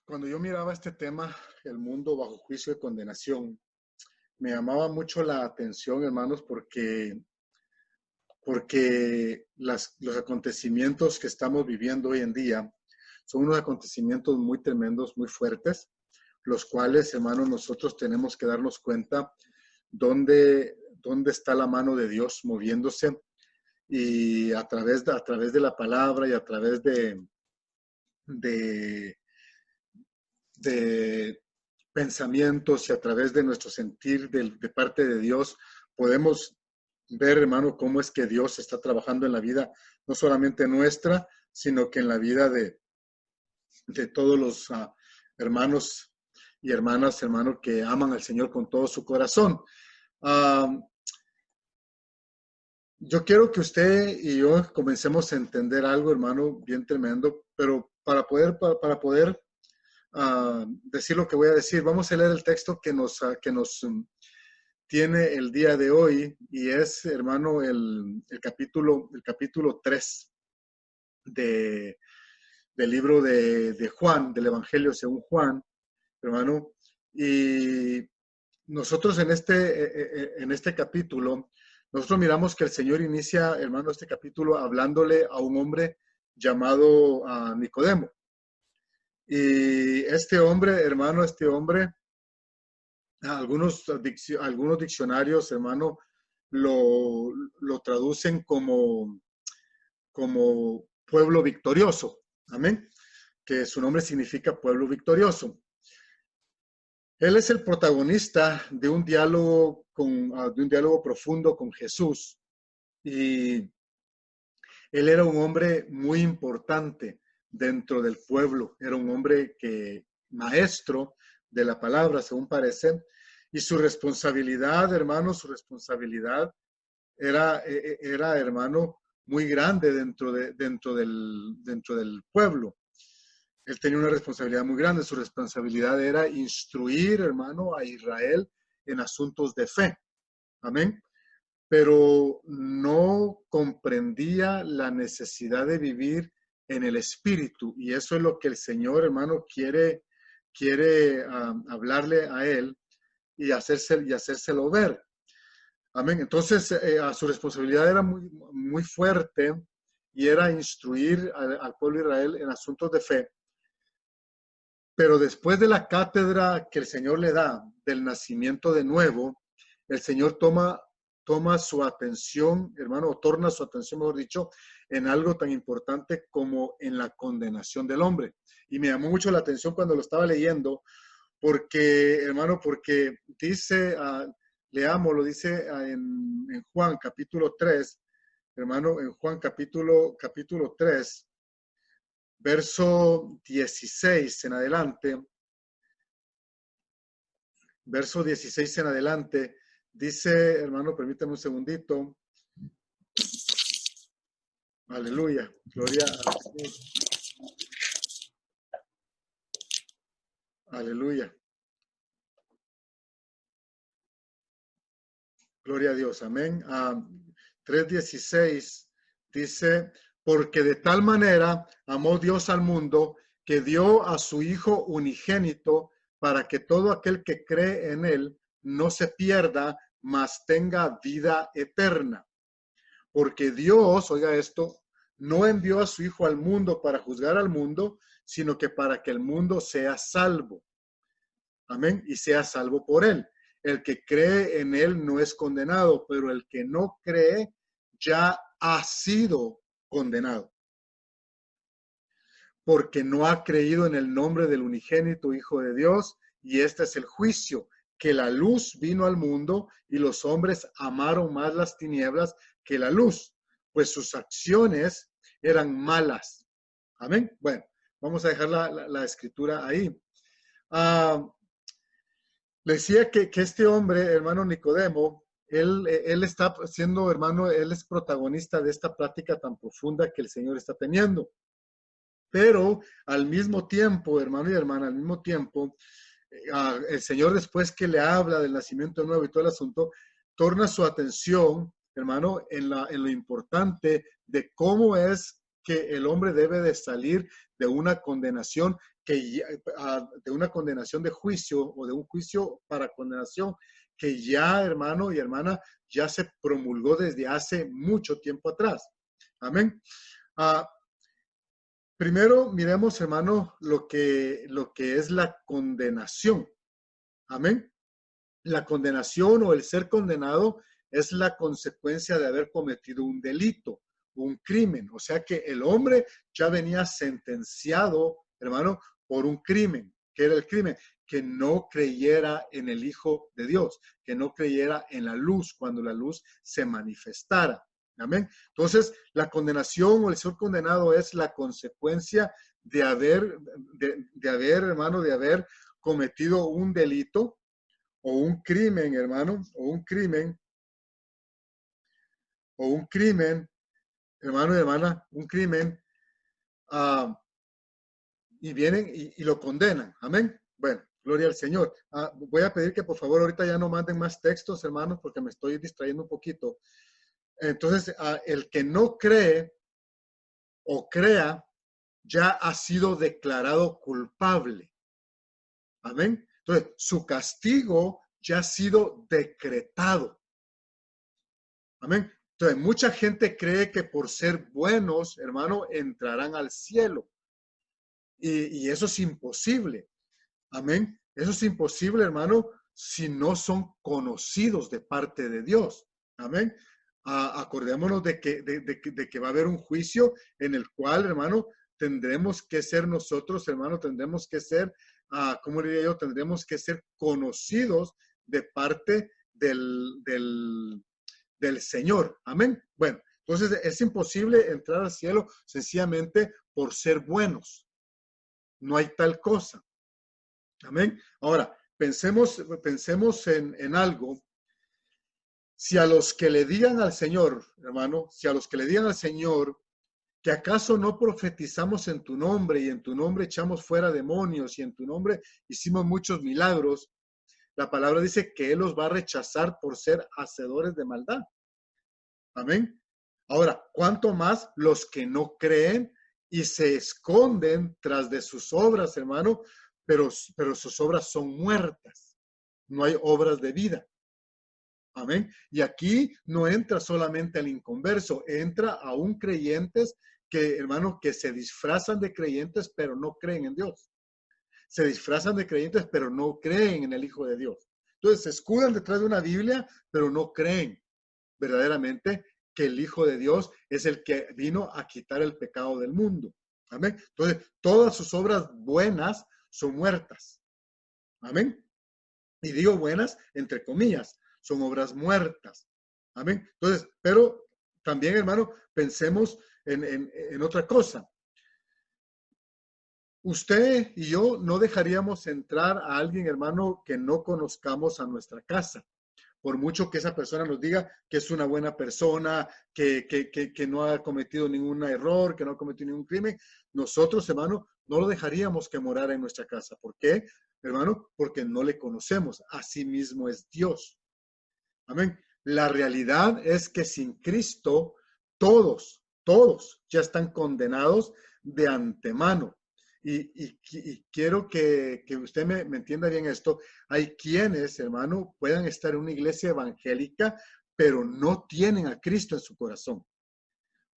Cuando yo miraba este tema, el mundo bajo juicio de condenación, me llamaba mucho la atención, hermanos, porque los acontecimientos que estamos viviendo hoy en día son unos acontecimientos muy tremendos, muy fuertes, los cuales, hermanos, nosotros tenemos que darnos cuenta dónde está la mano de Dios moviéndose y a través de la palabra y a través de de pensamientos y a través de nuestro sentir de parte de Dios, podemos ver, hermano, cómo es que Dios está trabajando en la vida, no solamente nuestra, sino que en la vida de todos los hermanos y hermanas, hermano, que aman al Señor con todo su corazón. Uh, yo quiero que usted y yo comencemos a entender algo, hermano, bien tremendo, pero para poder decir lo que voy a decir. Vamos a leer el texto que nos tiene el día de hoy y es, hermano, el capítulo 3 de, del libro de Juan, del Evangelio según Juan, hermano. Y nosotros en este capítulo, nosotros miramos que el Señor inicia, hermano, este capítulo hablándole a un hombre llamado Nicodemo. Y este hombre, hermano, algunos diccionarios, hermano, lo traducen como pueblo victorioso. Amén. Que su nombre significa pueblo victorioso. Él es el protagonista de un diálogo profundo con Jesús. Y él era un hombre muy importante dentro del pueblo. Era un hombre maestro de la palabra, según parece. Y su responsabilidad, hermano, era hermano, muy grande dentro del pueblo. Él tenía una responsabilidad muy grande. Su responsabilidad era instruir, hermano, a Israel en asuntos de fe. Amén. Pero no comprendía la necesidad de vivir en el Espíritu. Y eso es lo que el Señor, hermano, quiere hablarle a él y hacérselo ver. Amén. Entonces, su responsabilidad era muy, muy fuerte y era instruir al pueblo de Israel en asuntos de fe. Pero después de la cátedra que el Señor le da del nacimiento de nuevo, el Señor toma su atención, hermano, o torna su atención, mejor dicho, en algo tan importante como en la condenación del hombre. Y me llamó mucho la atención cuando lo estaba leyendo, porque, hermano, porque dice, lo dice en Juan capítulo 3, hermano, en Juan capítulo 3, verso 16 en adelante, dice, hermano, permítame un segundito. Aleluya, gloria al Señor. Aleluya. Gloria a Dios, amén. 3:16 dice, porque de tal manera amó Dios al mundo que dio a su Hijo unigénito para que todo aquel que cree en él no se pierda, mas tenga vida eterna. Porque Dios, oiga esto, no envió a su Hijo al mundo para juzgar al mundo, sino que para que el mundo sea salvo. Amén. Y sea salvo por él. El que cree en él no es condenado, pero el que no cree ya ha sido condenado. Porque no ha creído en el nombre del unigénito Hijo de Dios, y este es el juicio, que la luz vino al mundo y los hombres amaron más las tinieblas que la luz, pues sus acciones eran malas. Amén. Bueno, vamos a dejar la escritura ahí. Le decía que este hombre, hermano Nicodemo, él está siendo, hermano, él es protagonista de esta plática tan profunda que el Señor está teniendo. Pero al mismo tiempo, hermano y hermana, al mismo tiempo, el Señor, después que le habla del nacimiento nuevo y todo el asunto, torna su atención, hermano, en lo importante de cómo es que el hombre debe de salir de una condenación de una condenación de juicio o de un juicio para condenación que ya, hermano y hermana, ya se promulgó desde hace mucho tiempo atrás. Amén. Ah, primero miremos, hermano, lo que es la condenación. Amén. La condenación o el ser condenado es la consecuencia de haber cometido un delito, un crimen. O sea que el hombre ya venía sentenciado, hermano, por un crimen. ¿Qué era el crimen? Que no creyera en el Hijo de Dios, que no creyera en la luz cuando la luz se manifestara. Amén. Entonces, la condenación o el ser condenado es la consecuencia de haber, hermano, de haber cometido un delito o un crimen, hermano, o un crimen, hermano y hermana, un crimen, y vienen y lo condenan. Amén. Bueno, gloria al Señor. Voy a pedir que por favor ahorita ya no manden más textos, hermanos, porque me estoy distrayendo un poquito. Entonces, el que no cree o crea ya ha sido declarado culpable. Amén. Entonces, su castigo ya ha sido decretado. Amén. Entonces, mucha gente cree que por ser buenos, hermano, entrarán al cielo. Y eso es imposible. Amén. Eso es imposible, hermano, si no son conocidos de parte de Dios. Amén. Acordémonos de que va a haber un juicio en el cual, hermano, tendremos que ser nosotros, hermano, tendremos que ser, ¿cómo diría yo? Tendremos que ser conocidos de parte del Señor. Amén. Bueno, entonces es imposible entrar al cielo sencillamente por ser buenos. No hay tal cosa. Amén. Ahora, pensemos en algo. Si a los que le digan al Señor, hermano, si a los que le digan al Señor, que acaso no profetizamos en tu nombre y en tu nombre echamos fuera demonios y en tu nombre hicimos muchos milagros, la palabra dice que Él los va a rechazar por ser hacedores de maldad. Amén. Ahora, ¿cuánto más los que no creen y se esconden tras de sus obras, hermano? Pero sus obras son muertas. No hay obras de vida. Amén. Y aquí no entra solamente al inconverso, entra aún creyentes que, hermano, que se disfrazan de creyentes, pero no creen en Dios. Se disfrazan de creyentes, pero no creen en el Hijo de Dios. Entonces se escudan detrás de una Biblia, pero no creen verdaderamente que el Hijo de Dios es el que vino a quitar el pecado del mundo. Amén. Entonces, todas sus obras buenas son muertas. Amén. Y digo buenas entre comillas, son obras muertas. Amén. Entonces, pero también, hermano, pensemos en otra cosa. Usted y yo no dejaríamos entrar a alguien, hermano, que no conozcamos a nuestra casa. Por mucho que esa persona nos diga que es una buena persona, que no ha cometido ningún error, que no ha cometido ningún crimen, nosotros, hermano, no lo dejaríamos que morara en nuestra casa. ¿Por qué, hermano? Porque no le conocemos. Así mismo es Dios. Amén. La realidad es que sin Cristo, todos ya están condenados de antemano. Y quiero que usted me entienda bien esto. Hay quienes, hermano, puedan estar en una iglesia evangélica, pero no tienen a Cristo en su corazón.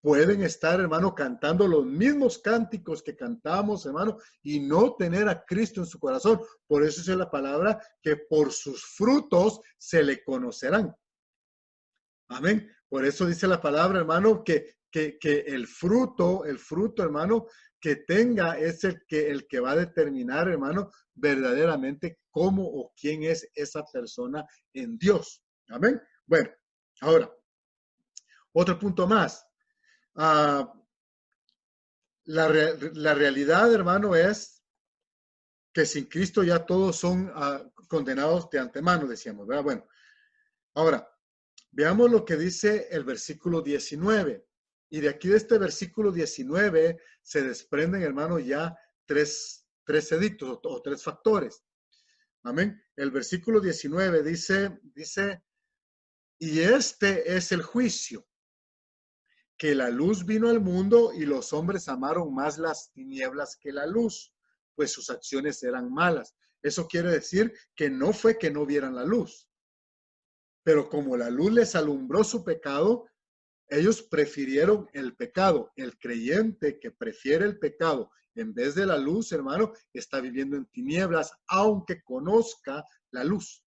Pueden estar, hermano, cantando los mismos cánticos que cantamos, hermano, y no tener a Cristo en su corazón. Por eso es la palabra que por sus frutos se le conocerán. Amén. Por eso dice la palabra, hermano, que el fruto, hermano, que tenga es el que va a determinar, hermano, verdaderamente cómo o quién es esa persona en Dios. Amén. Bueno, ahora, otro punto más. La realidad, hermano, es que sin Cristo ya todos son condenados de antemano, decíamos, ¿verdad? Bueno, ahora, veamos lo que dice el versículo 19. Y de aquí de este versículo 19 se desprenden, hermano, ya tres edictos o tres factores. Amén. El versículo 19 dice, y este es el juicio, que la luz vino al mundo y los hombres amaron más las tinieblas que la luz, pues sus acciones eran malas. Eso quiere decir que no fue que no vieran la luz, pero como la luz les alumbró su pecado, ellos prefirieron el pecado. El creyente que prefiere el pecado en vez de la luz, hermano, está viviendo en tinieblas, aunque conozca la luz,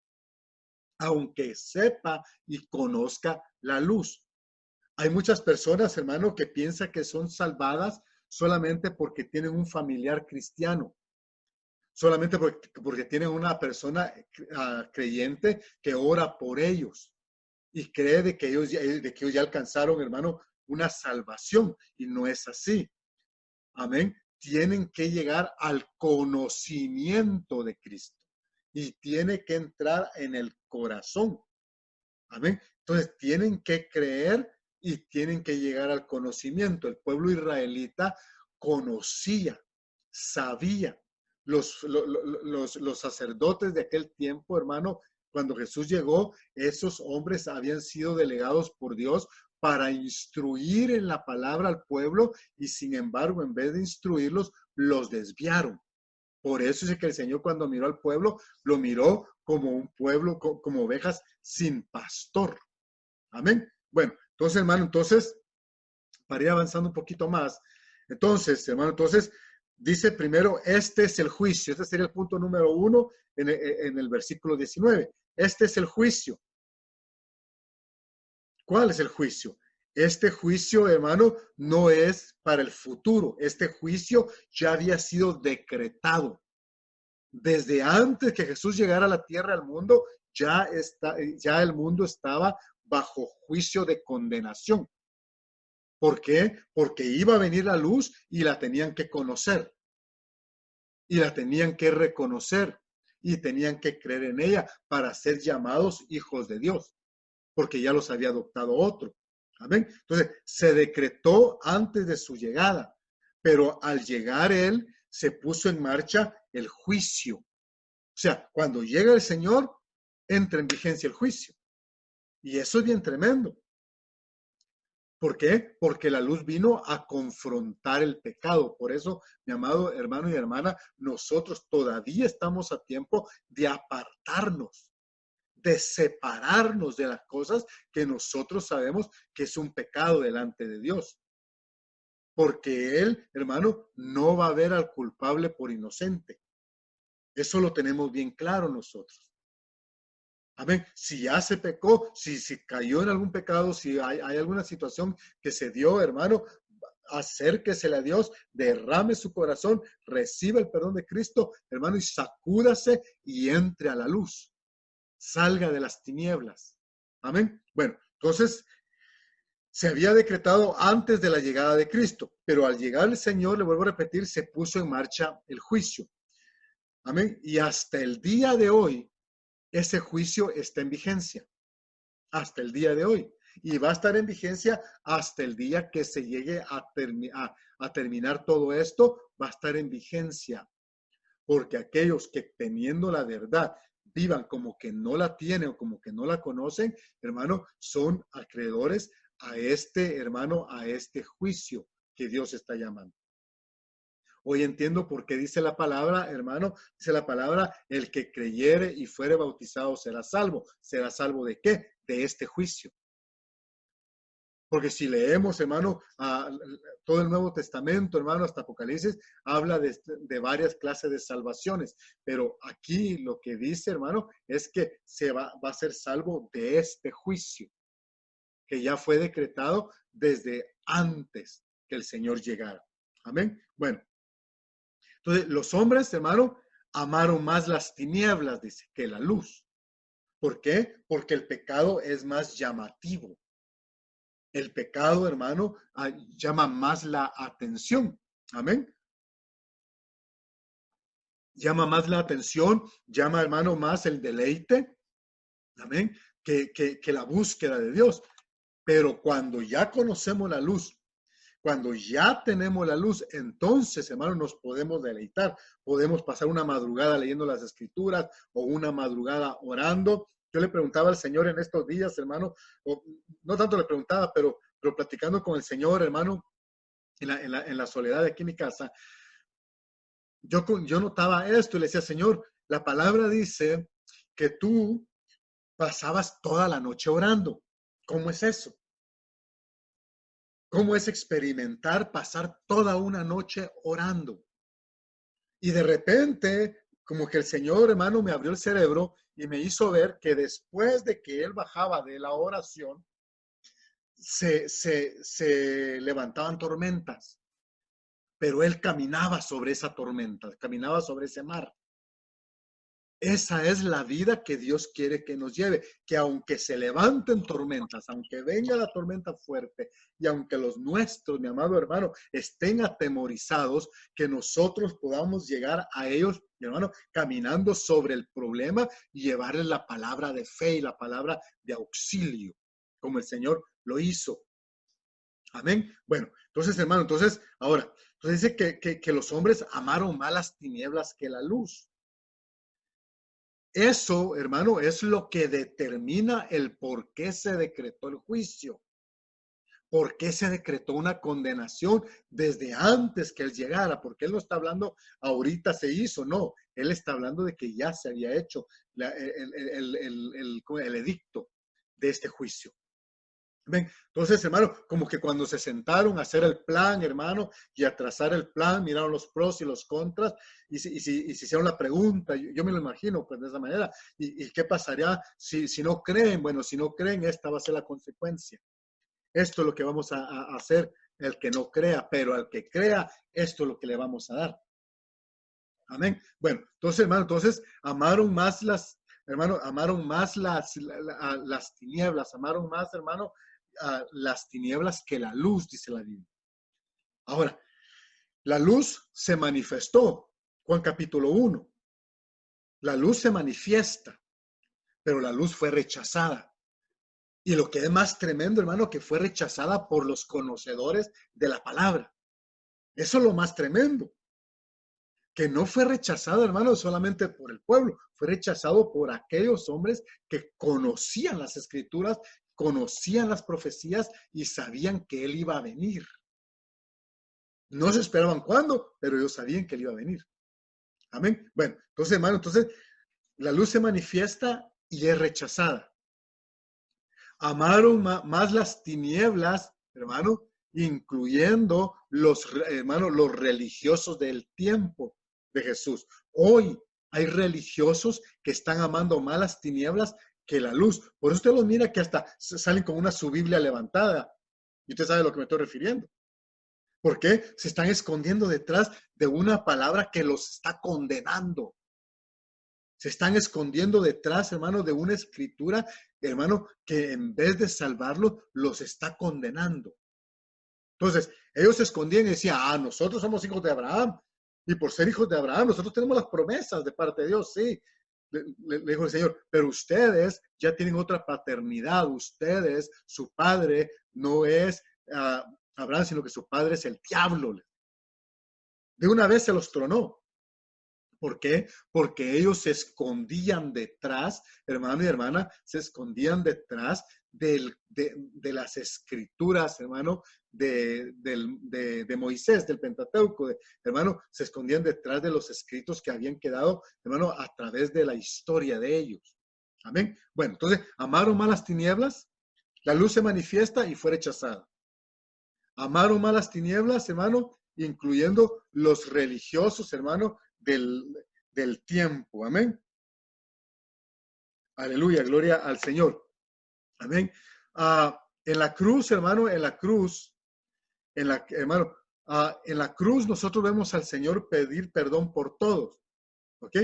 aunque sepa y conozca la luz. Hay muchas personas, hermano, que piensan que son salvadas solamente porque tienen un familiar cristiano, solamente porque tienen una persona creyente que ora por ellos y cree de que ellos ya alcanzaron, hermano, una salvación, y no es así. Amén. Tienen que llegar al conocimiento de Cristo y tiene que entrar en el corazón. Amén. Entonces tienen que creer y tienen que llegar al conocimiento. El pueblo israelita conocía, sabía. Los sacerdotes de aquel tiempo, hermano, cuando Jesús llegó, esos hombres habían sido delegados por Dios para instruir en la palabra al pueblo, y sin embargo, en vez de instruirlos, los desviaron. Por eso es que el Señor, cuando miró al pueblo, lo miró como un pueblo, como ovejas sin pastor. Amén. Bueno, entonces, hermano, para ir avanzando un poquito más, entonces, dice primero, este es el juicio. Este sería el punto número 1 en el versículo 19. Este es el juicio. ¿Cuál es el juicio? Este juicio, hermano, no es para el futuro. Este juicio ya había sido decretado. Desde antes que Jesús llegara a la tierra, al mundo, ya el mundo estaba bajo juicio de condenación. ¿Por qué? Porque iba a venir la luz y la tenían que conocer. Y la tenían que reconocer. Y tenían que creer en ella para ser llamados hijos de Dios. Porque ya los había adoptado otro. Amén. Entonces, se decretó antes de su llegada. Pero al llegar él, se puso en marcha el juicio. O sea, cuando llega el Señor, entra en vigencia el juicio. Y eso es bien tremendo. ¿Por qué? Porque la luz vino a confrontar el pecado. Por eso, mi amado hermano y hermana, nosotros todavía estamos a tiempo de apartarnos, de separarnos de las cosas que nosotros sabemos que es un pecado delante de Dios. Porque Él, hermano, no va a ver al culpable por inocente. Eso lo tenemos bien claro nosotros. Amén. Si ya se pecó, si cayó en algún pecado, si hay alguna situación que se dio, hermano, acérquesele a Dios, derrame su corazón, reciba el perdón de Cristo, hermano, y sacúdase y entre a la luz. Salga de las tinieblas. Amén. Bueno, entonces se había decretado antes de la llegada de Cristo, pero al llegar el Señor, le vuelvo a repetir, se puso en marcha el juicio. Amén. Y hasta el día de hoy, ese juicio está en vigencia hasta el día de hoy y va a estar en vigencia hasta el día que se llegue a terminar todo esto. Va a estar en vigencia, porque aquellos que teniendo la verdad vivan como que no la tienen o como que no la conocen, hermano, son acreedores a este juicio que Dios está llamando. Hoy entiendo por qué dice la palabra, hermano, dice la palabra, el que creyere y fuere bautizado será salvo. ¿Será salvo de qué? De este juicio. Porque si leemos, hermano, todo el Nuevo Testamento, hermano, hasta Apocalipsis, habla de varias clases de salvaciones. Pero aquí lo que dice, hermano, es que se va a ser salvo de este juicio, que ya fue decretado desde antes que el Señor llegara. Amén. Bueno. Entonces, los hombres, hermano, amaron más las tinieblas, dice, que la luz. ¿Por qué? Porque el pecado es más llamativo. El pecado, hermano, llama más la atención. Amén. Llama más la atención, llama, hermano, más el deleite. Amén. Que la búsqueda de Dios. Pero cuando ya conocemos la luz, cuando ya tenemos la luz, entonces, hermano, nos podemos deleitar. Podemos pasar una madrugada leyendo las escrituras o una madrugada orando. Yo le preguntaba al Señor en estos días, hermano, o no tanto le preguntaba, pero platicando con el Señor, hermano, en la soledad de aquí en mi casa, yo notaba esto y le decía, Señor, la palabra dice que tú pasabas toda la noche orando. ¿Cómo es eso? ¿Cómo es experimentar pasar toda una noche orando? Y de repente, como que el Señor, hermano, me abrió el cerebro y me hizo ver que después de que él bajaba de la oración, se levantaban tormentas, pero él caminaba sobre esa tormenta, caminaba sobre ese mar. Esa es la vida que Dios quiere que nos lleve, que aunque se levanten tormentas, aunque venga la tormenta fuerte y aunque los nuestros, mi amado hermano, estén atemorizados, que nosotros podamos llegar a ellos, mi hermano, caminando sobre el problema y llevarles la palabra de fe y la palabra de auxilio, como el Señor lo hizo. Amén. Bueno, entonces, hermano, ahora, entonces dice que los hombres amaron más las tinieblas que la luz. Eso, hermano, es lo que determina el por qué se decretó el juicio, por qué se decretó una condenación desde antes que él llegara, porque él no está hablando ahorita se hizo, no, él está hablando de que ya se había hecho el edicto de este juicio. ¿Ven? Entonces, hermano, como que cuando se sentaron a hacer el plan, hermano, y a trazar el plan, miraron los pros y los contras, y se hicieron la pregunta, yo me lo imagino, pues de esa manera, ¿y qué pasaría si no creen? Bueno, si no creen, esta va a ser la consecuencia. Esto es lo que vamos a hacer el que no crea, pero al que crea, esto es lo que le vamos a dar. Amén. Bueno, entonces, hermano, amaron más las tinieblas, amaron más, hermano, las tinieblas que la luz, dice la Biblia. Ahora, la luz se manifestó, Juan capítulo 1. La luz se manifiesta, pero la luz fue rechazada. Y lo que es más tremendo, hermano, que fue rechazada por los conocedores de la palabra. Eso es lo más tremendo. Que no fue rechazado, hermano, solamente por el pueblo, fue rechazado por aquellos hombres que conocían las escrituras, conocían las profecías y sabían que él iba a venir. No se esperaban cuándo, pero ellos sabían que él iba a venir. Amén. Bueno, entonces, hermano, la luz se manifiesta y es rechazada. Amaron más las tinieblas, hermano, incluyendo los religiosos del tiempo de Jesús. Hoy hay religiosos que están amando más las tinieblas que la luz. Por eso usted los mira que hasta salen con su Biblia levantada. Y usted sabe a lo que me estoy refiriendo. ¿Por qué? Se están escondiendo detrás de una palabra que los está condenando. Se están escondiendo detrás, hermano, de una escritura, hermano, que en vez de salvarlos, los está condenando. Entonces, ellos se escondían y decían, nosotros somos hijos de Abraham. Y por ser hijos de Abraham, nosotros tenemos las promesas de parte de Dios, sí. Le dijo el Señor, pero ustedes ya tienen otra paternidad. Ustedes, su padre no es Abraham, sino que su padre es el diablo. De una vez se los tronó. ¿Por qué? Porque ellos se escondían detrás, hermano y hermana, se escondían detrás de las escrituras, hermano, de Moisés, del Pentateuco, hermano, se escondían detrás de los escritos que habían quedado, hermano, a través de la historia de ellos. Amén. Bueno, entonces, amaron más las tinieblas, la luz se manifiesta y fue rechazada. Amaron más las tinieblas, hermano, incluyendo los religiosos, hermano, del tiempo. Amén. Aleluya, gloria al Señor. Amén. En la cruz, hermano, en la cruz nosotros vemos al Señor pedir perdón por todos. ¿Ok?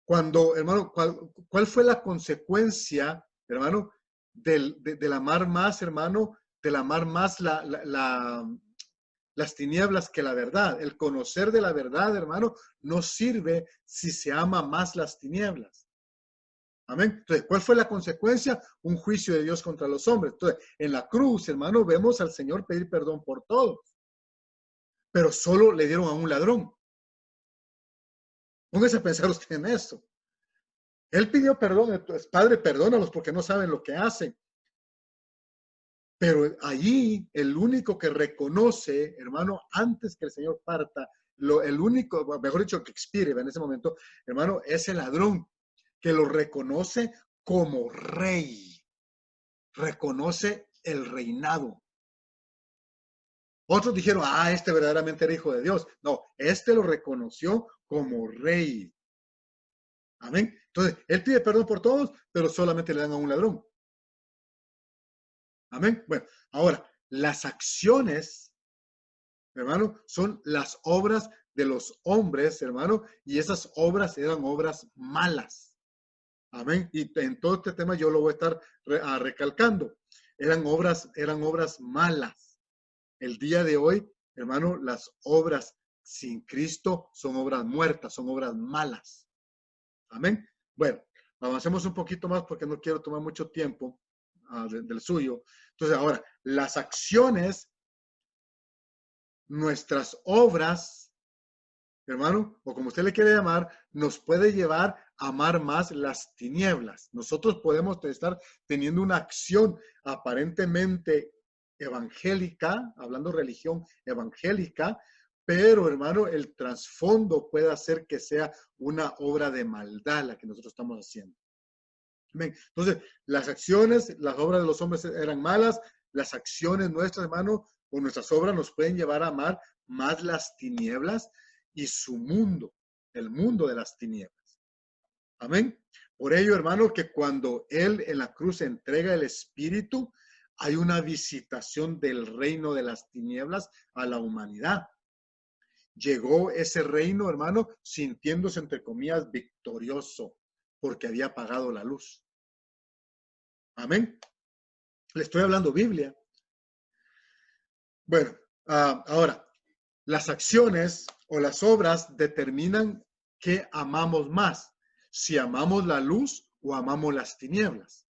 Cuando, hermano, ¿cuál fue la consecuencia, hermano, del amar más, hermano, del amar más las tinieblas que la verdad? El conocer de la verdad, hermano, no sirve si se ama más las tinieblas. Amén. Entonces, ¿cuál fue la consecuencia? Un juicio de Dios contra los hombres. Entonces, en la cruz, hermano, vemos al Señor pedir perdón por todos, pero solo le dieron a un ladrón. Póngase a pensar usted en eso. Él pidió perdón, Padre, perdónalos porque no saben lo que hacen. Pero allí el único que reconoce, hermano, antes que el Señor parta, el único, mejor dicho, que expire en ese momento, hermano, es el ladrón que lo reconoce como rey, reconoce el reinado. Otros dijeron, este verdaderamente era hijo de Dios. No, este lo reconoció como rey. Amén. Entonces, él pide perdón por todos, pero solamente le dan a un ladrón. Amén. Bueno, ahora, las acciones, hermano, son las obras de los hombres, hermano, y esas obras eran obras malas. Amén. Y en todo este tema yo lo voy a estar recalcando. Eran obras malas. El día de hoy, hermano, las obras sin Cristo son obras muertas, son obras malas. Amén. Bueno, avancemos un poquito más porque no quiero tomar mucho tiempo del suyo. Entonces, ahora, las acciones, nuestras obras, hermano, o como usted le quiere llamar, nos puede llevar a amar más las tinieblas. Nosotros podemos estar teniendo una acción aparentemente evangélica, hablando religión evangélica, pero hermano, el trasfondo puede hacer que sea una obra de maldad la que nosotros estamos haciendo. Bien, entonces, las acciones, las obras de los hombres eran malas, las acciones nuestras, hermano, o nuestras obras nos pueden llevar a amar más las tinieblas y su mundo, el mundo de las tinieblas. Amén. Por ello, hermano, que cuando Él en la cruz entrega el Espíritu, hay una visitación del reino de las tinieblas a la humanidad. Llegó ese reino, hermano, sintiéndose, entre comillas, victorioso, porque había apagado la luz. Amén. Le estoy hablando Biblia. Bueno, ahora, las acciones o las obras determinan qué amamos más, si amamos la luz o amamos las tinieblas.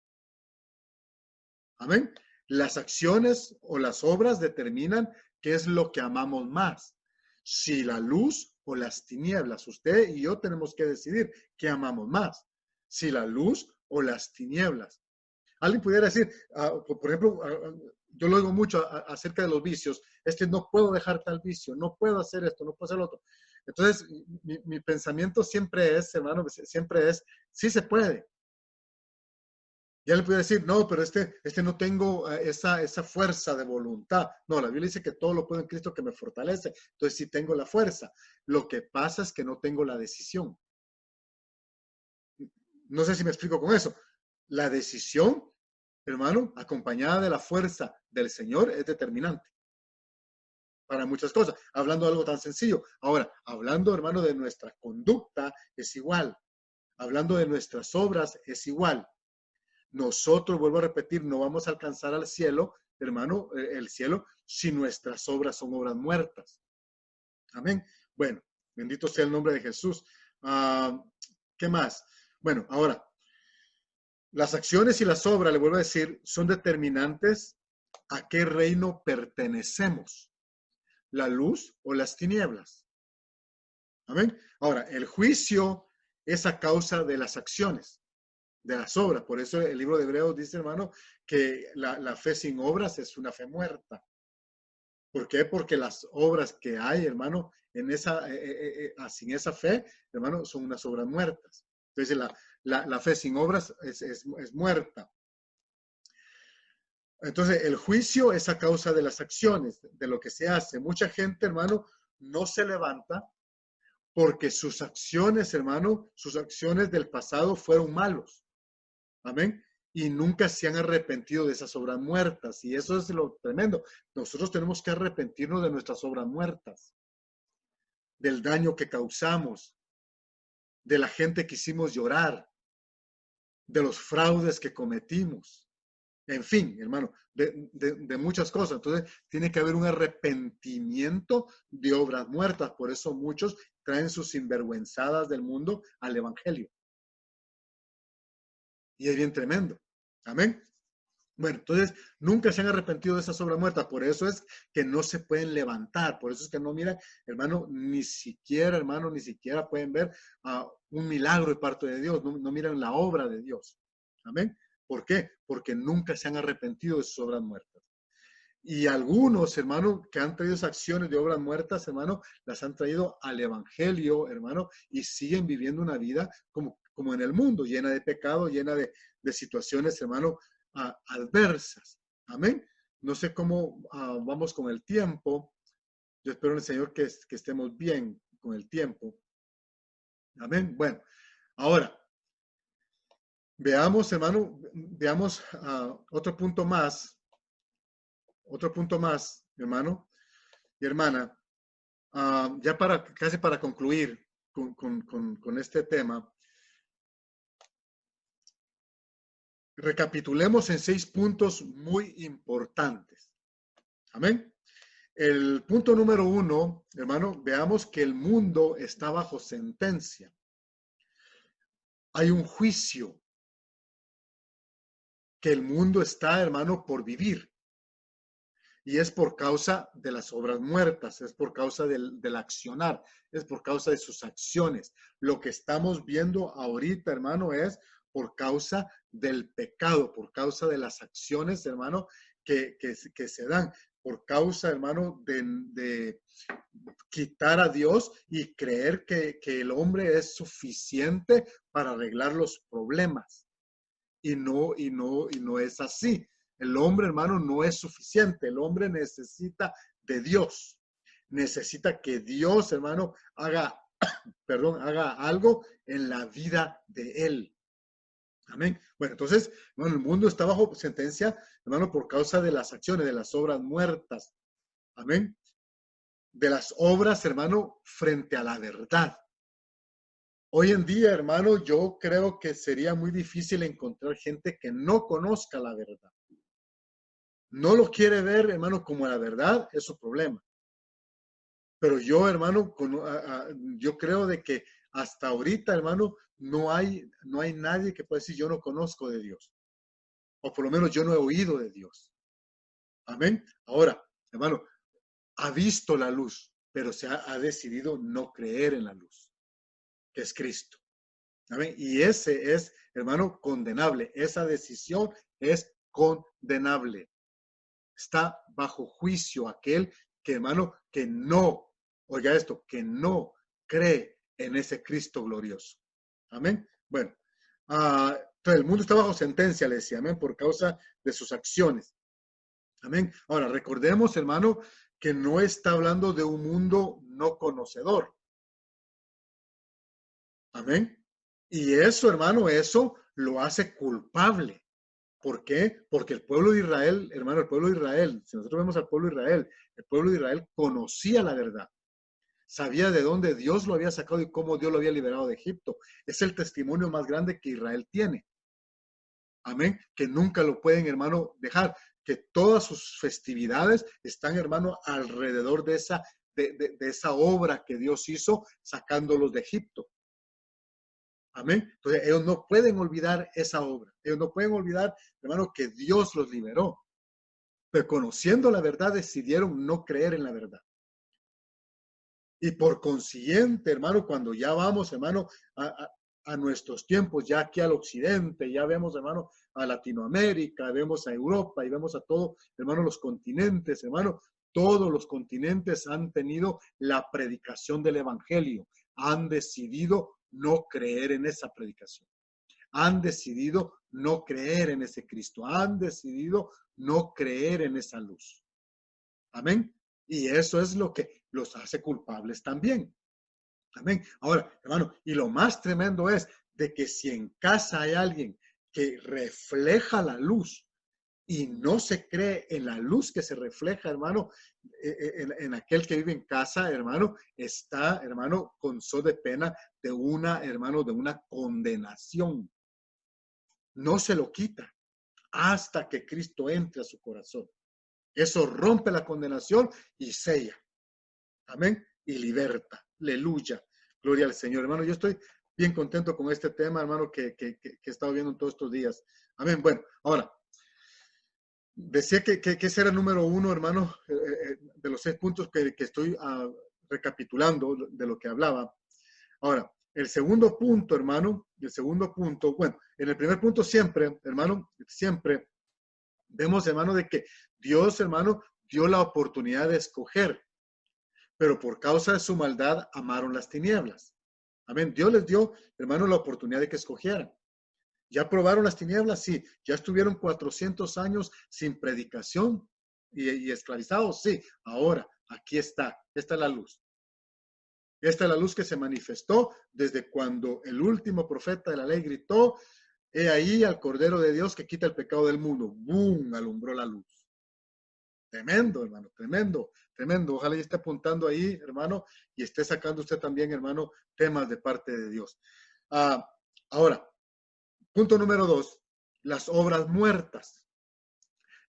Amén. Las acciones o las obras determinan qué es lo que amamos más, si la luz o las tinieblas. Usted y yo tenemos que decidir qué amamos más, si la luz o las tinieblas. Alguien pudiera decir, por ejemplo, yo lo digo mucho acerca de los vicios, es que no puedo dejar tal vicio, no puedo hacer esto, no puedo hacer lo otro. Entonces, mi pensamiento siempre es, hermano, siempre es, sí se puede. Ya le puedo decir, no, pero no tengo esa fuerza de voluntad. No, la Biblia dice que todo lo puedo en Cristo que me fortalece. Entonces sí tengo la fuerza. Lo que pasa es que no tengo la decisión. No sé si me explico con eso. La decisión, hermano, acompañada de la fuerza del Señor, es determinante para muchas cosas. Hablando de algo tan sencillo. Ahora, hablando, hermano, de nuestra conducta, es igual. Hablando de nuestras obras, es igual. Nosotros, vuelvo a repetir, no vamos a alcanzar al cielo, hermano, el cielo, si nuestras obras son obras muertas. Amén. Bueno, bendito sea el nombre de Jesús. ¿Qué más? Bueno, ahora, las acciones y las obras, le vuelvo a decir, son determinantes a qué reino pertenecemos, la luz o las tinieblas. Amén. Ahora, el juicio es a causa de las acciones, de las obras. Por eso el libro de Hebreos dice, hermano, que la fe sin obras es una fe muerta. ¿Por qué? Porque las obras que hay, hermano, sin esa fe, hermano, son unas obras muertas. Entonces, la fe sin obras es muerta. Entonces, el juicio es a causa de las acciones, de lo que se hace. Mucha gente, hermano, no se levanta porque sus acciones, hermano, sus acciones del pasado fueron malos. Amén. Y nunca se han arrepentido de esas obras muertas. Y eso es lo tremendo. Nosotros tenemos que arrepentirnos de nuestras obras muertas, del daño que causamos, de la gente que hicimos llorar, de los fraudes que cometimos. En fin, hermano, de muchas cosas. Entonces, tiene que haber un arrepentimiento de obras muertas. Por eso muchos traen sus sinvergüenzadas del mundo al evangelio. Y es bien tremendo. Amén. Bueno, entonces nunca se han arrepentido de esas obras muertas, por eso es que no se pueden levantar, por eso es que no miran, hermano, ni siquiera pueden ver un milagro de parte de Dios, no miran la obra de Dios. Amén. ¿Por qué? Porque nunca se han arrepentido de sus obras muertas. Y algunos, hermano, que han traído esas acciones de obras muertas, hermano, las han traído al evangelio, hermano, y siguen viviendo una vida como en el mundo, llena de pecado, llena de situaciones, hermano, adversas. Amén. No sé cómo vamos con el tiempo. Yo espero en el Señor que estemos bien con el tiempo. Amén. Bueno, ahora, veamos, hermano, veamos otro punto más, hermano y hermana, ya casi para concluir con este tema, recapitulemos en 6 puntos muy importantes. Amén. El punto número 1, hermano, veamos que el mundo está bajo sentencia. Hay un juicio que el mundo está, hermano, por vivir. Y es por causa de las obras muertas, es por causa del accionar, es por causa de sus acciones. Lo que estamos viendo ahorita, hermano, es por causa del pecado, por causa de las acciones, hermano, que se dan, por causa, hermano, de quitar a Dios y creer que el hombre es suficiente para arreglar los problemas. Y no es así. El hombre, hermano, no es suficiente. El hombre necesita de Dios. Necesita que Dios, hermano, haga algo en la vida de él. Amén. Bueno, entonces, bueno, el mundo está bajo sentencia, hermano, por causa de las acciones, de las obras muertas. Amén. De las obras, hermano, frente a la verdad. Hoy en día, hermano, yo creo que sería muy difícil encontrar gente que no conozca la verdad. No lo quiere ver, hermano, como la verdad, es su problema. Pero yo, hermano, yo creo de que hasta ahorita, hermano, no hay nadie que pueda decir yo no conozco de Dios. O por lo menos yo no he oído de Dios. Amén. Ahora, hermano, ha visto la luz, pero ha decidido no creer en la luz, que es Cristo. Amén. Y ese es, hermano, condenable. Esa decisión es condenable. Está bajo juicio aquel que, hermano, que no, oiga esto, que no cree en ese Cristo glorioso. Amén. Bueno, el mundo está bajo sentencia, le decía, amén, por causa de sus acciones. Amén. Ahora, recordemos, hermano, que no está hablando de un mundo no conocedor. Amén. Y eso, hermano, eso lo hace culpable. ¿Por qué? Porque el pueblo de Israel, hermano, el pueblo de Israel, si nosotros vemos al pueblo de Israel, el pueblo de Israel conocía la verdad. Sabía de dónde Dios lo había sacado y cómo Dios lo había liberado de Egipto. Es el testimonio más grande que Israel tiene. Amén. Que nunca lo pueden, hermano, dejar. Que todas sus festividades están, hermano, alrededor de esa obra que Dios hizo sacándolos de Egipto. Amén. Entonces, ellos no pueden olvidar esa obra. Ellos no pueden olvidar, hermano, que Dios los liberó. Pero conociendo la verdad, decidieron no creer en la verdad. Y por consiguiente, hermano, cuando ya vamos, hermano, a nuestros tiempos, ya aquí al occidente, ya vemos, hermano, a Latinoamérica, vemos a Europa y vemos a todos, hermano, los continentes, hermano, todos los continentes han tenido la predicación del evangelio, han decidido no creer en esa predicación, han decidido no creer en ese Cristo, han decidido no creer en esa luz. Amén. Y eso es lo que los hace culpables también. Amén. Ahora, hermano, y lo más tremendo es de que si en casa hay alguien que refleja la luz y no se cree en la luz que se refleja, hermano, en aquel que vive en casa, hermano, está, hermano, con so de pena de una, hermano, de una condenación. No se lo quita hasta que Cristo entre a su corazón. Eso rompe la condenación y sella. Amén. Y liberta. Aleluya. Gloria al Señor. Hermano, yo estoy bien contento con este tema, hermano, que he estado viendo en todos estos días. Amén. Bueno, ahora, decía que ese era el número 1, hermano, de los 6 puntos que estoy recapitulando de lo que hablaba. Ahora, el segundo punto, hermano, bueno, en el primer punto siempre, hermano, siempre vemos, hermano, de que Dios, hermano, dio la oportunidad de escoger, pero por causa de su maldad amaron las tinieblas. Amén. Dios les dio, hermano, la oportunidad de que escogieran. ¿Ya probaron las tinieblas? Sí. ¿Ya estuvieron 400 años sin predicación y esclavizados? Sí. Ahora, aquí está. Esta es la luz. Esta es la luz que se manifestó desde cuando el último profeta de la ley gritó: he ahí al Cordero de Dios que quita el pecado del mundo. ¡Bum! Alumbró la luz. Tremendo, hermano, tremendo, tremendo. Ojalá y esté apuntando ahí, hermano, y esté sacando usted también, hermano, temas de parte de Dios. Ahora, punto número 2, las obras muertas.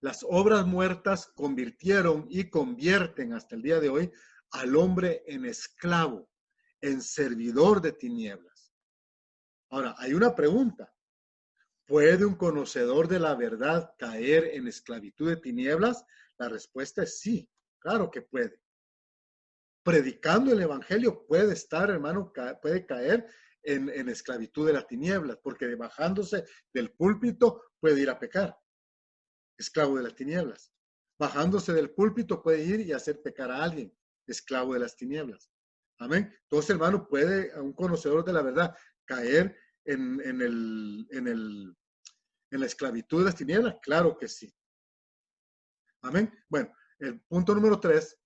Las obras muertas convirtieron y convierten hasta el día de hoy al hombre en esclavo, en servidor de tinieblas. Ahora, hay una pregunta. ¿Puede un conocedor de la verdad caer en esclavitud de tinieblas? La respuesta es sí, claro que puede. Predicando el evangelio puede estar, hermano, puede caer en esclavitud de las tinieblas, porque bajándose del púlpito puede ir a pecar, esclavo de las tinieblas. Bajándose del púlpito puede ir y hacer pecar a alguien, esclavo de las tinieblas. Amén. Entonces, hermano, puede un conocedor de la verdad caer en la esclavitud de las tinieblas. Claro que sí. Amén. Bueno, el punto número 3,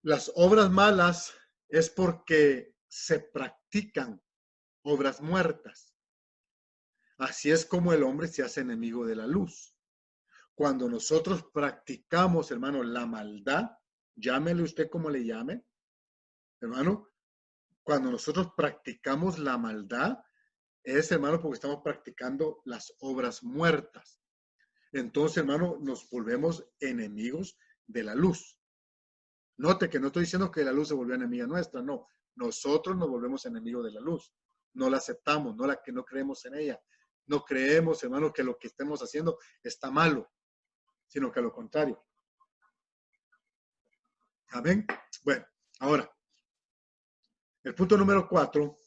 las obras malas es porque se practican obras muertas. Así es como el hombre se hace enemigo de la luz. Cuando nosotros practicamos, hermano, la maldad, llámele usted como le llame, hermano, cuando nosotros practicamos la maldad, es, hermano, porque estamos practicando las obras muertas. Entonces, hermano, nos volvemos enemigos de la luz. Note que no estoy diciendo que la luz se volvió enemiga nuestra, no. Nosotros nos volvemos enemigos de la luz. No la aceptamos, no creemos en ella. No creemos, hermano, que lo que estemos haciendo está malo, sino que a lo contrario. Amén. Bueno, ahora, el punto número 4.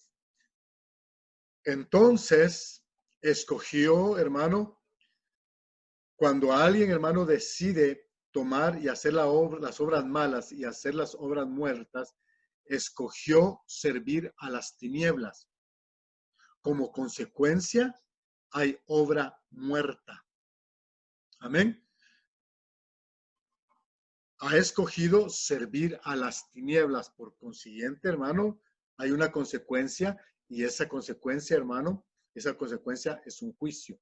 Entonces, escogió, hermano, cuando alguien, hermano, decide tomar y hacer las obras malas y hacer las obras muertas, escogió servir a las tinieblas. Como consecuencia, hay obra muerta. Amén. Ha escogido servir a las tinieblas. Por consiguiente, hermano, hay una consecuencia, y esa consecuencia, hermano, esa consecuencia es un juicio.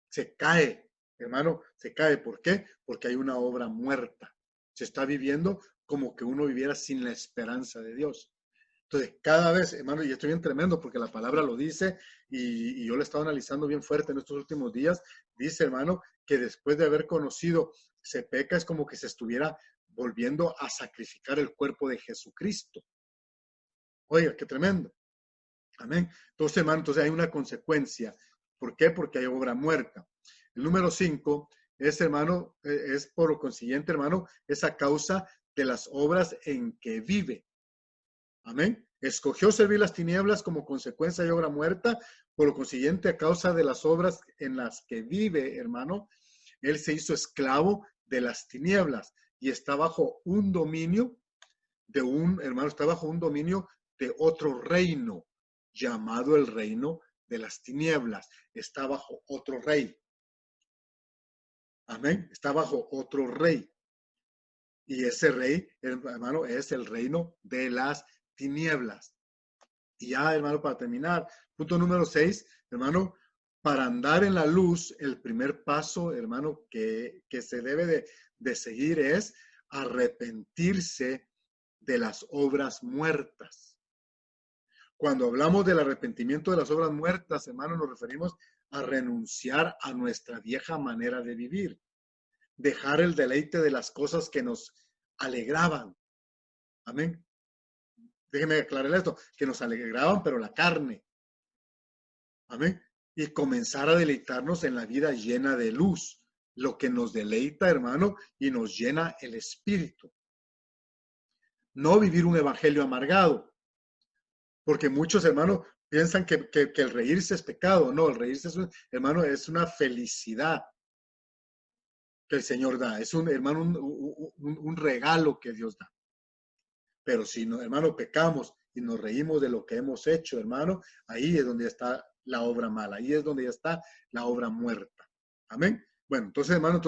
Se cae, hermano, se cae. ¿Por qué? Porque hay una obra muerta. Se está viviendo como que uno viviera sin la esperanza de Dios. Entonces, cada vez, hermano, y esto es bien tremendo porque la palabra lo dice, y yo lo he estado analizando bien fuerte en estos últimos días. Dice, hermano, que después de haber conocido, se peca, es como que se estuviera volviendo a sacrificar el cuerpo de Jesucristo. Oiga, qué tremendo. Amén. Entonces, hermano, entonces hay una consecuencia. ¿Por qué? Porque hay obra muerta. El número 5 es, hermano, es por consiguiente, hermano, es a causa de las obras en que vive. Amén. Escogió servir las tinieblas como consecuencia de obra muerta, por lo consiguiente, a causa de las obras en las que vive, hermano, él se hizo esclavo de las tinieblas y está bajo un dominio está bajo un dominio de otro reino, llamado el reino de las tinieblas. Está bajo otro rey. Amén. Está bajo otro rey. Y ese rey, hermano, es el reino de las tinieblas. Y ya, hermano, para terminar, punto número 6, hermano, para andar en la luz, el primer paso, hermano, que se debe de seguir es arrepentirse de las obras muertas. Cuando hablamos del arrepentimiento de las obras muertas, hermano, nos referimos a renunciar a nuestra vieja manera de vivir, dejar el deleite de las cosas que nos alegraban. Amén. Déjeme aclarar esto, que nos alegraban, pero la carne. Amén. Y comenzar a deleitarnos en la vida llena de luz, lo que nos deleita, hermano, y nos llena el espíritu. No vivir un evangelio amargado, porque muchos, hermanos, piensan que el reírse es pecado. No, el reírse, hermano, es una felicidad. que el Señor da. Es un, hermano, un regalo que Dios da. Pero si, no, hermano, pecamos y nos reímos de lo que hemos hecho, hermano, ahí es donde está la obra mala. Ahí es donde ya está la obra muerta. Amén. Bueno, entonces, hermano,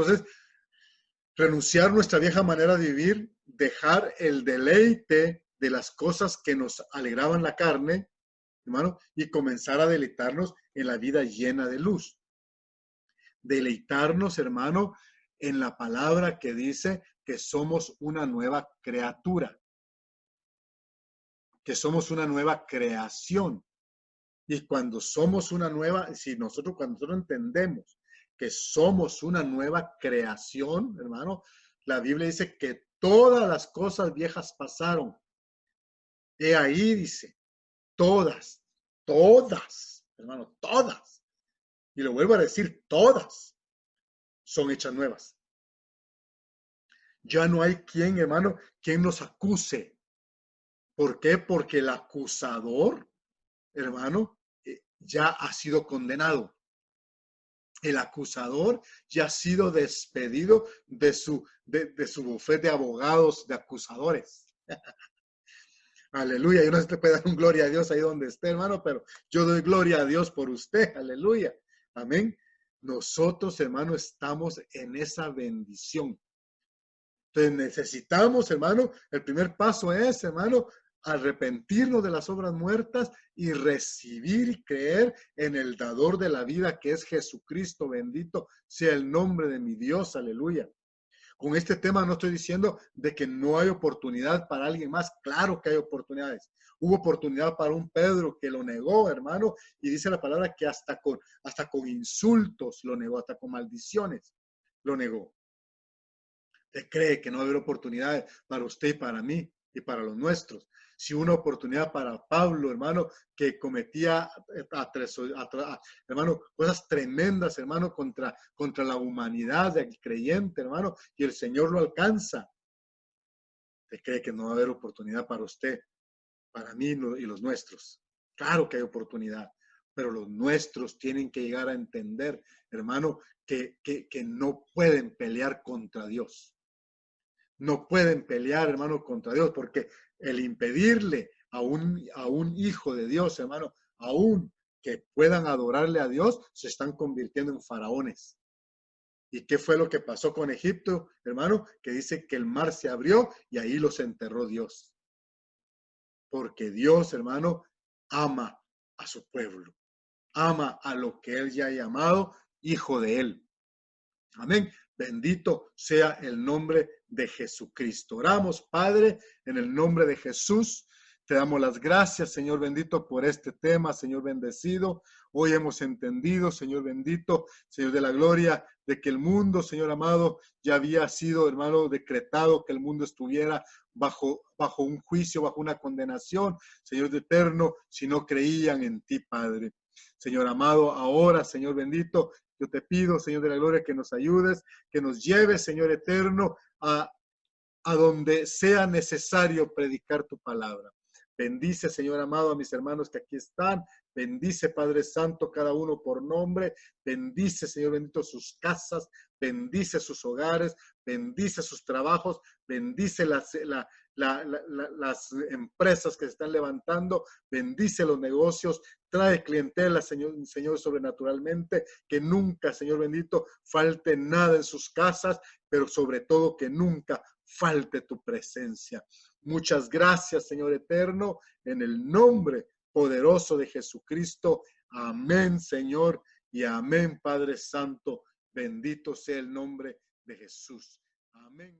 renunciar nuestra vieja manera de vivir, dejar el deleite de las cosas que nos alegraban la carne, hermano, y comenzar a deleitarnos en la vida llena de luz. Deleitarnos, hermano, en la palabra que dice que somos una nueva criatura, que somos una nueva creación. Y cuando somos una nueva, cuando nosotros entendemos que somos una nueva creación, hermano, la Biblia dice que todas las cosas viejas pasaron. He ahí dice, todas, hermano, todas. Y lo vuelvo a decir, todas son hechas nuevas. Ya no hay quien, hermano, quien nos acuse. ¿Por qué? Porque el acusador, hermano, ya ha sido condenado. El acusador ya ha sido despedido de su bufete de abogados, de acusadores. Aleluya. Yo no sé si te puede dar un gloria a Dios ahí donde esté, hermano, pero yo doy gloria a Dios por usted. Aleluya. Amén. Nosotros, hermano, estamos en esa bendición. Entonces necesitamos, hermano, el primer paso es, hermano, arrepentirnos de las obras muertas y recibir y creer en el dador de la vida que es Jesucristo. Bendito sea el nombre de mi Dios. Aleluya. Con este tema no estoy diciendo de que no hay oportunidad para alguien más. Claro que hay oportunidades. Hubo oportunidad para un Pedro que lo negó, hermano, y dice la palabra que hasta con insultos lo negó, hasta con maldiciones lo negó. ¿Usted cree que no va a haber oportunidades para usted y para mí y para los nuestros? Si una oportunidad para Pablo, hermano, que cometía, hermano, cosas tremendas, hermano, contra la humanidad del creyente, hermano, y el Señor lo alcanza. ¿Usted cree que no va a haber oportunidad para usted, para mí y los nuestros? Claro que hay oportunidad, pero los nuestros tienen que llegar a entender, hermano, que no pueden pelear contra Dios. No pueden pelear, hermano, contra Dios, porque el impedirle a un hijo de Dios, hermano, aún que puedan adorarle a Dios, se están convirtiendo en faraones. ¿Y qué fue lo que pasó con Egipto, hermano? Que dice que el mar se abrió y ahí los enterró Dios. Porque Dios, hermano, ama a su pueblo. Ama a lo que Él ya ha llamado hijo de Él. Amén. Bendito sea el nombre de Jesucristo. Oramos, Padre, en el nombre de Jesús. Te damos las gracias, Señor bendito, por este tema, Señor bendecido. Hoy hemos entendido, Señor bendito, Señor de la gloria, de que el mundo, Señor amado, ya había sido, hermano, decretado que el mundo estuviera bajo un juicio, bajo una condenación, Señor de eterno, si no creían en ti, Padre. Señor amado, ahora, Señor bendito, yo te pido, Señor de la gloria, que nos ayudes, que nos lleves, Señor eterno, a donde sea necesario predicar tu palabra. Bendice, Señor amado, a mis hermanos que aquí están. Bendice, Padre Santo, cada uno por nombre. Bendice, Señor bendito, sus casas. Bendice sus hogares. Bendice sus trabajos. Bendice las empresas que se están levantando. Bendice los negocios. Trae clientela, Señor, sobrenaturalmente. Que nunca, Señor bendito, falte nada en sus casas, pero sobre todo que nunca falte tu presencia. Muchas gracias, Señor eterno, en el nombre poderoso de Jesucristo. Amén, Señor, y amén, Padre Santo. Bendito sea el nombre de Jesús. Amén.